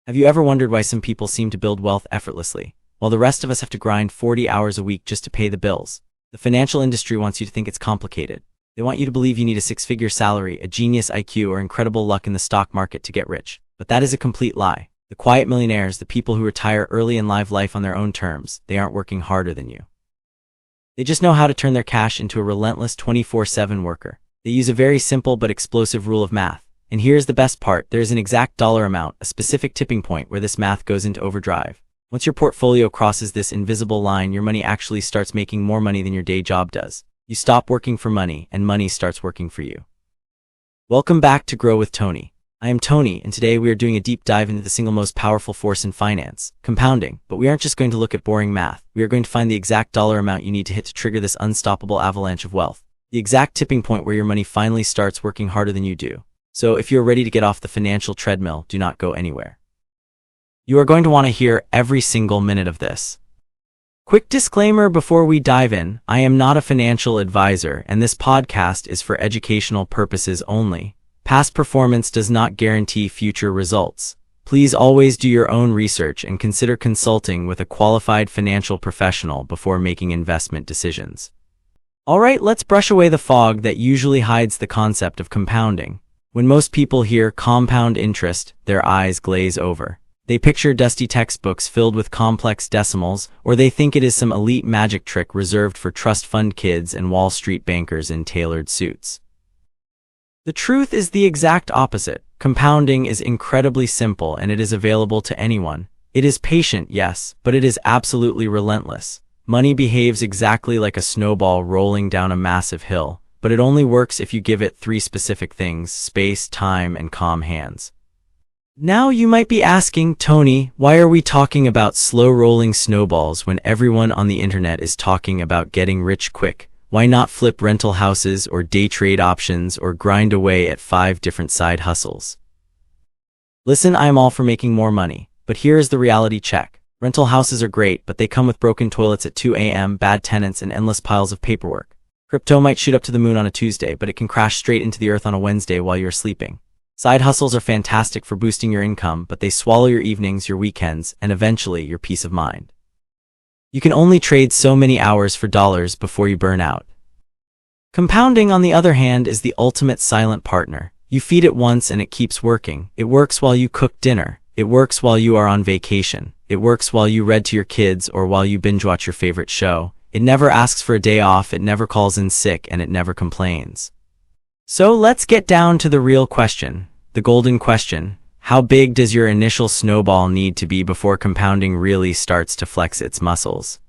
Have you ever wondered why some people seem to build wealth effortlessly, while the rest of us have to grind 40 hours a week just to pay the bills? The financial industry wants you to think it's complicated. They want you to believe you need a six-figure salary, a genius IQ, or incredible luck in the stock market to get rich. But that is a complete lie. The quiet millionaires, the people who retire early and live life on their own terms, they aren't working harder than you. They just know how to turn their cash into a relentless 24/7 worker. They use a very simple but explosive rule of math. And here's the best part, there is an exact dollar amount, a specific tipping point where this math goes into overdrive. Once your portfolio crosses this invisible line, your money actually starts making more money than your day job does. You stop working for money, and money starts working for you. Welcome back to Grow with Tony. I am Tony, and today we are doing a deep dive into the single most powerful force in finance, compounding. But we aren't just going to look at boring math. We are going to find the exact dollar amount you need to hit to trigger this unstoppable avalanche of wealth. The exact tipping point where your money finally starts working harder than you do. So if you're ready to get off the financial treadmill, do not go anywhere. You are going to want to hear every single minute of this. Quick disclaimer before we dive in, I am not a financial advisor, and this podcast is for educational purposes only. Past performance does not guarantee future results. Please always do your own research and consider consulting with a qualified financial professional before making investment decisions. Alright, let's brush away the fog that usually hides the concept of compounding. When most people hear compound interest, their eyes glaze over. They picture dusty textbooks filled with complex decimals, or they think it is some elite magic trick reserved for trust fund kids and Wall Street bankers in tailored suits. The truth is the exact opposite. Compounding is incredibly simple and it is available to anyone. It is patient, yes, but it is absolutely relentless. Money behaves exactly like a snowball rolling down a massive hill, but it only works if you give it three specific things: space, time, and calm hands. Now you might be asking, Tony, why are we talking about slow-rolling snowballs when everyone on the internet is talking about getting rich quick? Why not flip rental houses or day trade options or grind away at 5 different side hustles? Listen, I am all for making more money, but here is the reality check. Rental houses are great, but they come with broken toilets at 2 a.m., bad tenants, and endless piles of paperwork. Crypto might shoot up to the moon on a Tuesday, but it can crash straight into the earth on a Wednesday while you're sleeping. Side hustles are fantastic for boosting your income, but they swallow your evenings, your weekends, and eventually your peace of mind. You can only trade so many hours for dollars before you burn out. Compounding, on the other hand, is the ultimate silent partner. You feed it once and it keeps working. It works while you cook dinner. It works while you are on vacation. It works while you read to your kids or while you binge watch your favorite show. It never asks for a day off, it never calls in sick, and it never complains. So let's get down to the real question, the golden question. How big does your initial snowball need to be before compounding really starts to flex its muscles?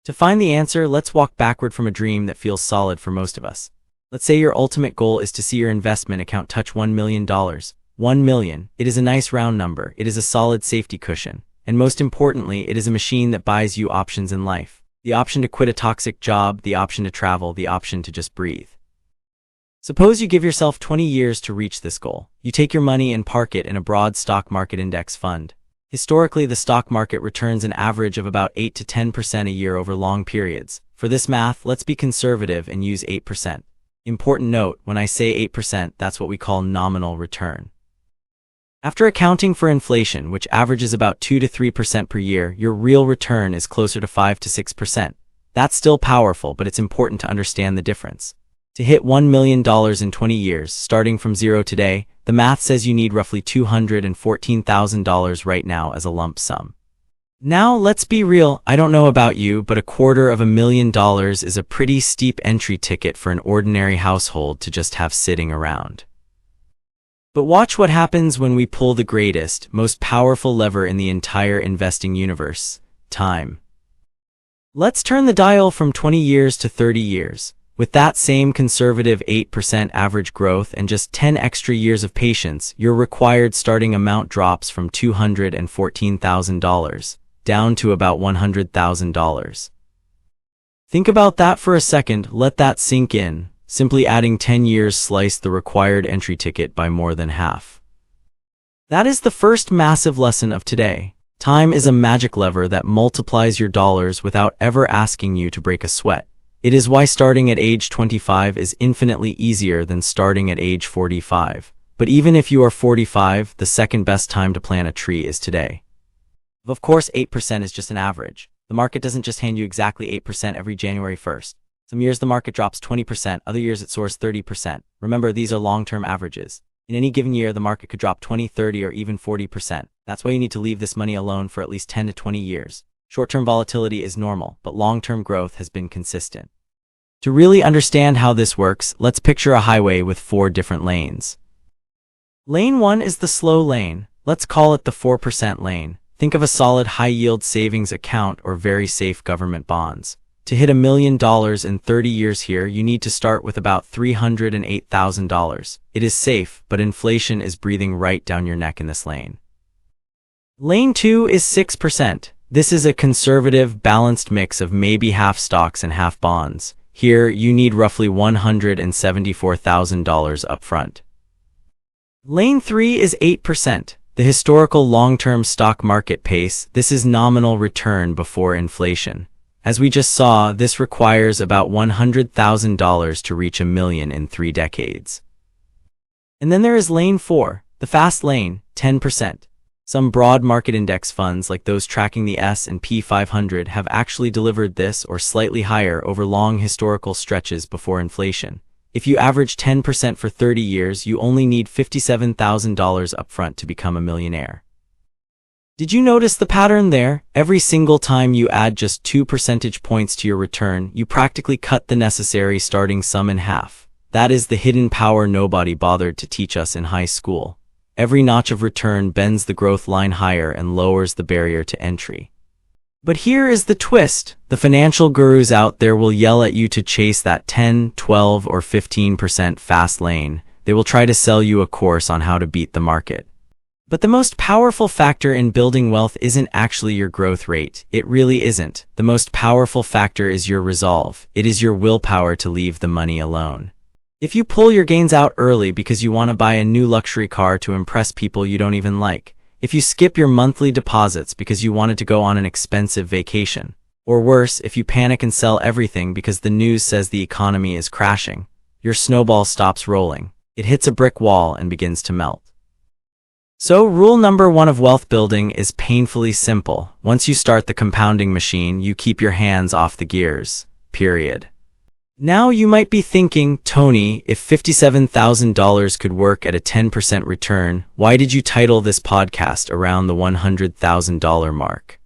To find the answer, let's walk backward from a dream that feels solid for most of us. Let's say your ultimate goal is to see your investment account touch $1 million. $1 million. It is a nice round number. It is a solid safety cushion. And most importantly, it is a machine that buys you options in life. The option to quit a toxic job, the option to travel, the option to just breathe. Suppose you give yourself 20 years to reach this goal. You take your money and park it in a broad stock market index fund. Historically, the stock market returns an average of about 8 to 10% a year over long periods. For this math, let's be conservative and use 8%. Important note, when I say 8%, that's what we call nominal return. After accounting for inflation, which averages about 2 to 3% per year, your real return is closer to 5 to 6%. That's still powerful, but it's important to understand the difference. To hit $1 million in 20 years, starting from zero today, the math says you need roughly $214,000 right now as a lump sum. Now, let's be real, I don't know about you, but $250,000 is a pretty steep entry ticket for an ordinary household to just have sitting around. But watch what happens when we pull the greatest, most powerful lever in the entire investing universe: time. Let's turn the dial from 20 years to 30 years. With that same conservative 8% average growth and just 10 extra years of patience, your required starting amount drops from $214,000 down to about $100,000. Think about that for a second, let that sink in. Simply adding 10 years sliced the required entry ticket by more than half. That is the first massive lesson of today. Time is a magic lever that multiplies your dollars without ever asking you to break a sweat. It is why starting at age 25 is infinitely easier than starting at age 45. But even if you are 45, the second best time to plant a tree is today. Of course, 8% is just an average. The market doesn't just hand you exactly 8% every January 1st. Some years the market drops 20%, other years it soars 30%. Remember, these are long-term averages. In any given year, the market could drop 20, 30, or even 40%. That's why you need to leave this money alone for at least 10 to 20 years. Short-term volatility is normal, but long-term growth has been consistent. To really understand how this works, let's picture a highway with 4 different lanes. Lane 1 is the slow lane. Let's call it the 4% lane. Think of a solid high-yield savings account or very safe government bonds. To hit $1 million in 30 years here, you need to start with about $308,000. It is safe, but inflation is breathing right down your neck in this lane. Lane 2 is 6%. This is a conservative, balanced mix of maybe half stocks and half bonds. Here, you need roughly $174,000 upfront. Lane 3 is 8%. The historical long-term stock market pace. This is nominal return before inflation. As we just saw, this requires about $100,000 to reach $1 million in 3 decades. And then there is Lane 4, the fast lane, 10%. Some broad market index funds like those tracking the S&P 500 have actually delivered this or slightly higher over long historical stretches before inflation. If you average 10% for 30 years, you only need $57,000 upfront to become a millionaire. Did you notice the pattern there? Every single time you add just 2 percentage points to your return, you practically cut the necessary starting sum in half. That is the hidden power nobody bothered to teach us in high school. Every notch of return bends the growth line higher and lowers the barrier to entry. But here is the twist. The financial gurus out there will yell at you to chase that 10, 12, or 15% fast lane. They will try to sell you a course on how to beat the market. But the most powerful factor in building wealth isn't actually your growth rate. It really isn't. The most powerful factor is your resolve. It is your willpower to leave the money alone. If you pull your gains out early because you want to buy a new luxury car to impress people you don't even like, if you skip your monthly deposits because you wanted to go on an expensive vacation, or worse, if you panic and sell everything because the news says the economy is crashing, your snowball stops rolling. It hits a brick wall and begins to melt. So, rule number 1 of wealth building is painfully simple. Once you start the compounding machine, you keep your hands off the gears. Period. Now you might be thinking, Tony, if $57,000 could work at a 10% return, why did you title this podcast around the $100,000 mark?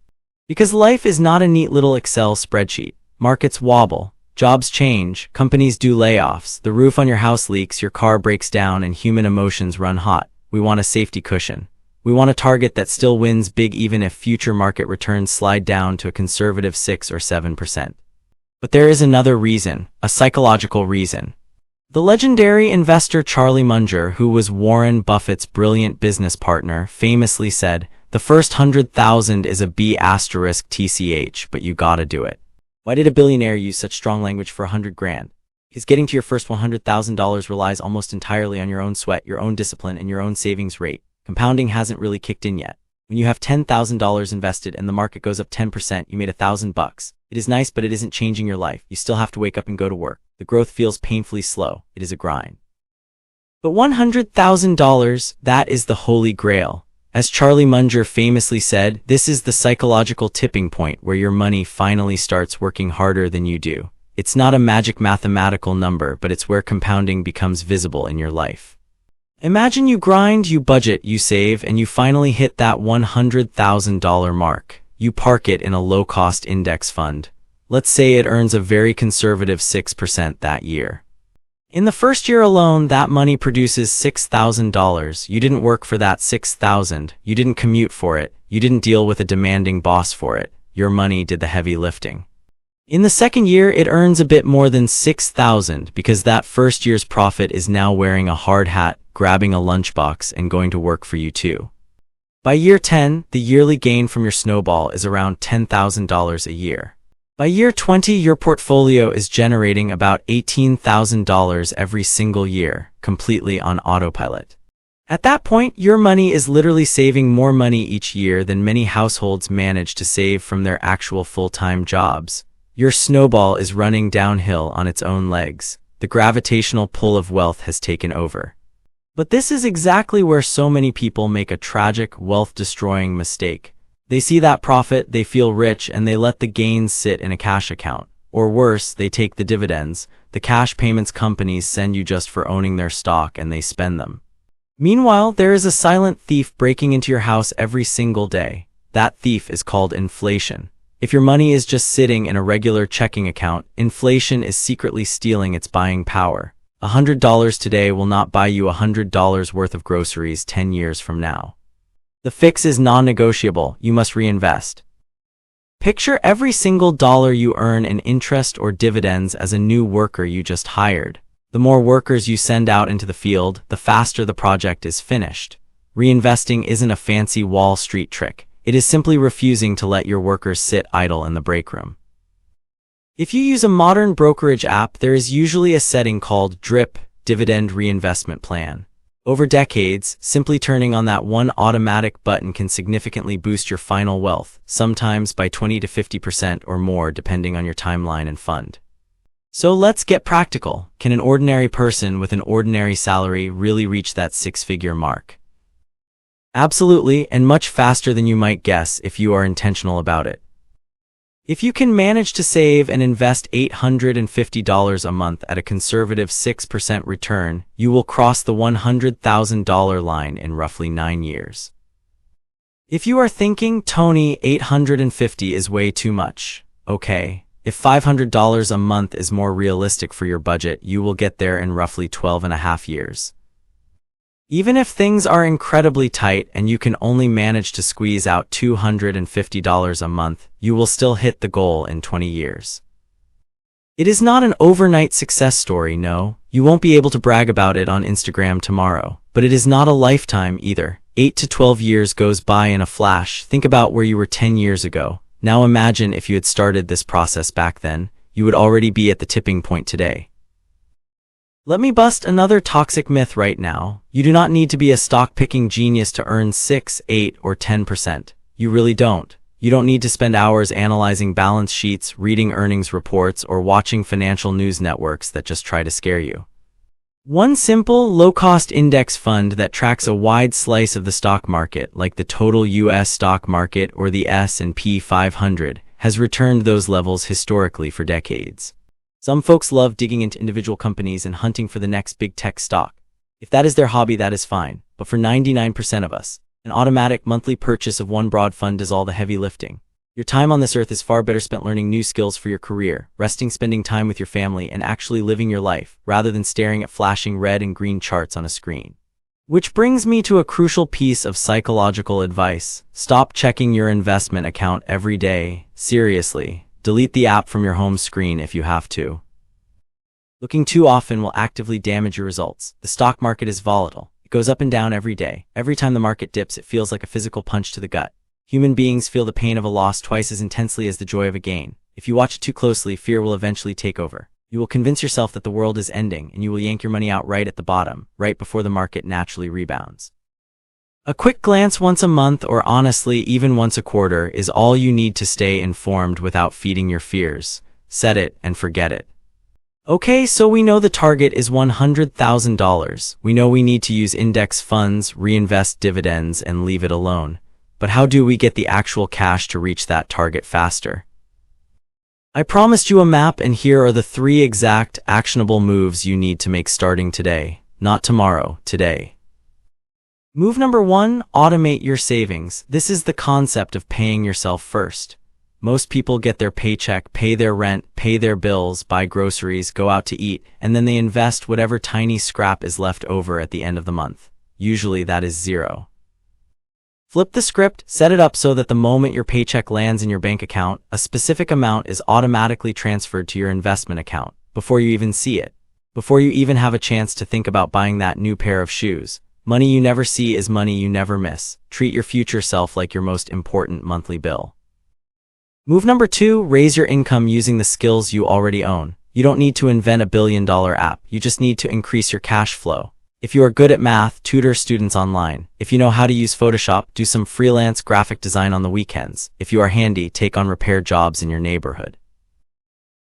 Because life is not a neat little Excel spreadsheet. Markets wobble, jobs change, companies do layoffs, the roof on your house leaks, your car breaks down, and human emotions run hot. We want a safety cushion. We want a target that still wins big even if future market returns slide down to a conservative 6 or 7%. But there is another reason, a psychological reason. The legendary investor Charlie Munger, who was Warren Buffett's brilliant business partner, famously said, "The first 100,000 is a B***TCH, but you gotta do it." Why did a billionaire use such strong language for 100 grand? Because getting to your first $100,000 relies almost entirely on your own sweat, your own discipline, and your own savings rate. Compounding hasn't really kicked in yet. When you have $10,000 invested and the market goes up 10%, you made $1,000. It is nice, but it isn't changing your life. You still have to wake up and go to work. The growth feels painfully slow. It is a grind. But $100,000, that is the holy grail. As Charlie Munger famously said, this is the psychological tipping point where your money finally starts working harder than you do. It's not a magic mathematical number, but it's where compounding becomes visible in your life. Imagine you grind, you budget, you save, and you finally hit that $100,000 mark. You park it in a low-cost index fund. Let's say it earns a very conservative 6% that year. In the first year alone, that money produces $6,000. You didn't work for that $6,000. You didn't commute for it. You didn't deal with a demanding boss for it. Your money did the heavy lifting. In the second year, it earns a bit more than $6,000 because that first year's profit is now wearing a hard hat, grabbing a lunchbox, and going to work for you too. By year 10, the yearly gain from your snowball is around $10,000 a year. By year 20, your portfolio is generating about $18,000 every single year, completely on autopilot. At that point, your money is literally saving more money each year than many households manage to save from their actual full-time jobs. Your snowball is running downhill on its own legs. The gravitational pull of wealth has taken over. But this is exactly where so many people make a tragic, wealth-destroying mistake. They see that profit, they feel rich, and they let the gains sit in a cash account. Or worse, they take the dividends, the cash payments companies send you just for owning their stock, and they spend them. Meanwhile, there is a silent thief breaking into your house every single day. That thief is called inflation. If your money is just sitting in a regular checking account, inflation is secretly stealing its buying power. $100 today will not buy you $100 worth of groceries 10 years from now. The fix is non-negotiable. You must reinvest. Picture every single dollar you earn in interest or dividends as a new worker you just hired. The more workers you send out into the field, the faster the project is finished. Reinvesting isn't a fancy Wall Street trick. It is simply refusing to let your workers sit idle in the break room. If you use a modern brokerage app, there is usually a setting called DRIP, Dividend Reinvestment Plan. Over decades, simply turning on that one automatic button can significantly boost your final wealth, sometimes by 20 to 50% or more depending on your timeline and fund. So let's get practical. Can an ordinary person with an ordinary salary really reach that six-figure mark? Absolutely, and much faster than you might guess if you are intentional about it. If you can manage to save and invest $850 a month at a conservative 6% return, you will cross the $100,000 line in roughly 9 years. If you are thinking, Tony, $850 is way too much. Okay, if $500 a month is more realistic for your budget, you will get there in roughly 12.5 years. Even if things are incredibly tight and you can only manage to squeeze out $250 a month, you will still hit the goal in 20 years. It is not an overnight success story, no. You won't be able to brag about it on Instagram tomorrow. But it is not a lifetime either. 8 to 12 years goes by in a flash. Think about where you were 10 years ago. Now imagine if you had started this process back then, you would already be at the tipping point today. Let me bust another toxic myth right now. You do not need to be a stock-picking genius to earn 6, 8, or 10%. You really don't. You don't need to spend hours analyzing balance sheets, reading earnings reports, or watching financial news networks that just try to scare you. One simple, low-cost index fund that tracks a wide slice of the stock market, like the total U.S. stock market or the S&P 500, has returned those levels historically for decades. Some folks love digging into individual companies and hunting for the next big tech stock. If that is their hobby, that is fine. But for 99% of us, an automatic monthly purchase of one broad fund does all the heavy lifting. Your time on this earth is far better spent learning new skills for your career, resting, spending time with your family, and actually living your life, rather than staring at flashing red and green charts on a screen. Which brings me to a crucial piece of psychological advice. Stop checking your investment account every day. Seriously. Delete the app from your home screen if you have to. Looking too often will actively damage your results. The stock market is volatile. It goes up and down every day. Every time the market dips, it feels like a physical punch to the gut. Human beings feel the pain of a loss twice as intensely as the joy of a gain. If you watch it too closely, fear will eventually take over. You will convince yourself that the world is ending, and you will yank your money out right at the bottom, right before the market naturally rebounds. A quick glance once a month, or honestly even once a quarter, is all you need to stay informed without feeding your fears. Set it and forget it. Okay, so we know the target is $100,000. We know we need to use index funds, reinvest dividends, and leave it alone. But how do we get the actual cash to reach that target faster? I promised you a map, and here are the 3 exact, actionable moves you need to make starting today. Not tomorrow, today. Move number 1, automate your savings. This is the concept of paying yourself first. Most people get their paycheck, pay their rent, pay their bills, buy groceries, go out to eat, and then they invest whatever tiny scrap is left over at the end of the month. Usually that is zero. Flip the script, set it up so that the moment your paycheck lands in your bank account, a specific amount is automatically transferred to your investment account, before you even see it. Before you even have a chance to think about buying that new pair of shoes. Money you never see is money you never miss. Treat your future self like your most important monthly bill. Move number 2, raise your income using the skills you already own. You don't need to invent a billion-dollar app. You just need to increase your cash flow. If you are good at math, tutor students online. If you know how to use Photoshop, do some freelance graphic design on the weekends. If you are handy, take on repair jobs in your neighborhood.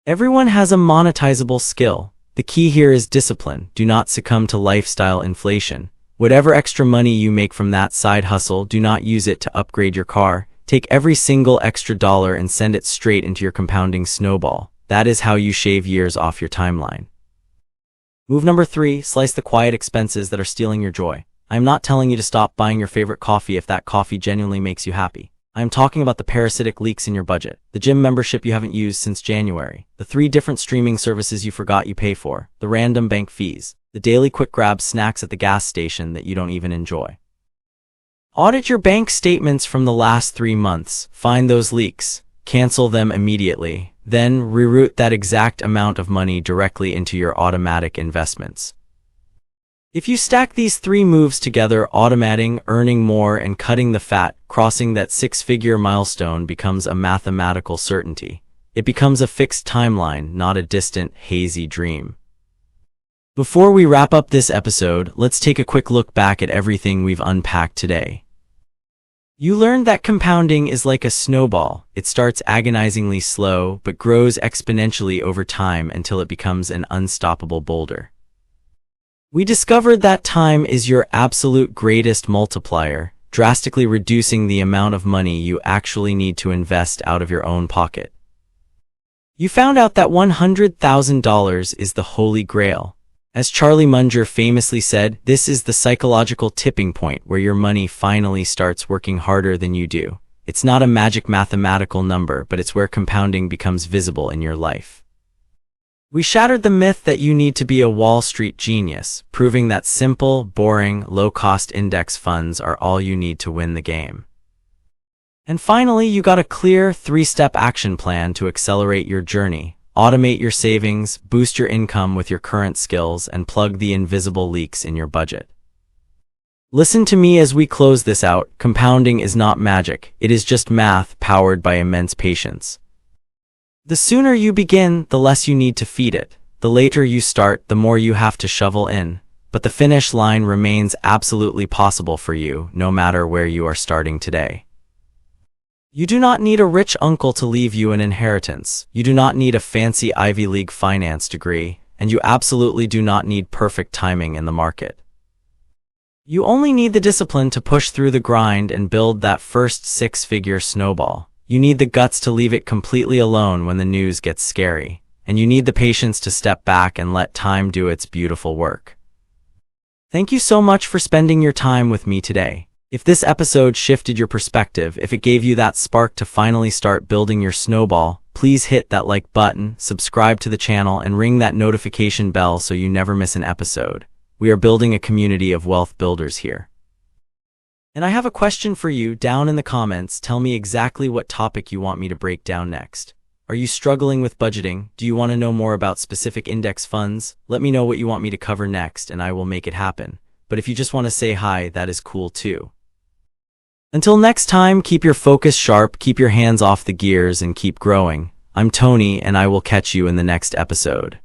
Everyone has a monetizable skill. The key here is discipline. Do not succumb to lifestyle inflation. Whatever extra money you make from that side hustle, do not use it to upgrade your car. Take every single extra dollar and send it straight into your compounding snowball. That is how you shave years off your timeline. Move number 3, slice the quiet expenses that are stealing your joy. I am not telling you to stop buying your favorite coffee if that coffee genuinely makes you happy. I am talking about the parasitic leaks in your budget, the gym membership you haven't used since January, the 3 different streaming services you forgot you pay for, the random bank fees, the daily quick grab snacks at the gas station that you don't even enjoy. Audit your bank statements from the last 3 months, find those leaks, cancel them immediately, then reroute that exact amount of money directly into your automatic investments. If you stack these 3 moves together, automating, earning more, and cutting the fat, crossing that 6-figure milestone becomes a mathematical certainty. It becomes a fixed timeline, not a distant, hazy dream. Before we wrap up this episode, let's take a quick look back at everything we've unpacked today. You learned that compounding is like a snowball. It starts agonizingly slow, but grows exponentially over time until it becomes an unstoppable boulder. We discovered that time is your absolute greatest multiplier, drastically reducing the amount of money you actually need to invest out of your own pocket. You found out that $100,000 is the holy grail. As Charlie Munger famously said, this is the psychological tipping point where your money finally starts working harder than you do. It's not a magic mathematical number, but it's where compounding becomes visible in your life. We shattered the myth that you need to be a Wall Street genius, proving that simple, boring, low-cost index funds are all you need to win the game. And finally, you got a clear 3-step action plan to accelerate your journey. Automate your savings, boost your income with your current skills, and plug the invisible leaks in your budget. Listen to me as we close this out. Compounding is not magic. It is just math powered by immense patience. The sooner you begin, the less you need to feed it. The later you start, the more you have to shovel in. But the finish line remains absolutely possible for you, no matter where you are starting today. You do not need a rich uncle to leave you an inheritance. You do not need a fancy Ivy League finance degree, and you absolutely do not need perfect timing in the market. You only need the discipline to push through the grind and build that first 6-figure snowball. You need the guts to leave it completely alone when the news gets scary, and you need the patience to step back and let time do its beautiful work. Thank you so much for spending your time with me today. If this episode shifted your perspective, if it gave you that spark to finally start building your snowball, please hit that like button, subscribe to the channel, and ring that notification bell so you never miss an episode. We are building a community of wealth builders here. And I have a question for you down in the comments. Tell me exactly what topic you want me to break down next. Are you struggling with budgeting? Do you want to know more about specific index funds? Let me know what you want me to cover next and I will make it happen. But if you just want to say hi, that is cool too. Until next time, keep your focus sharp, keep your hands off the gears, and keep growing. I'm Tony, and I will catch you in the next episode.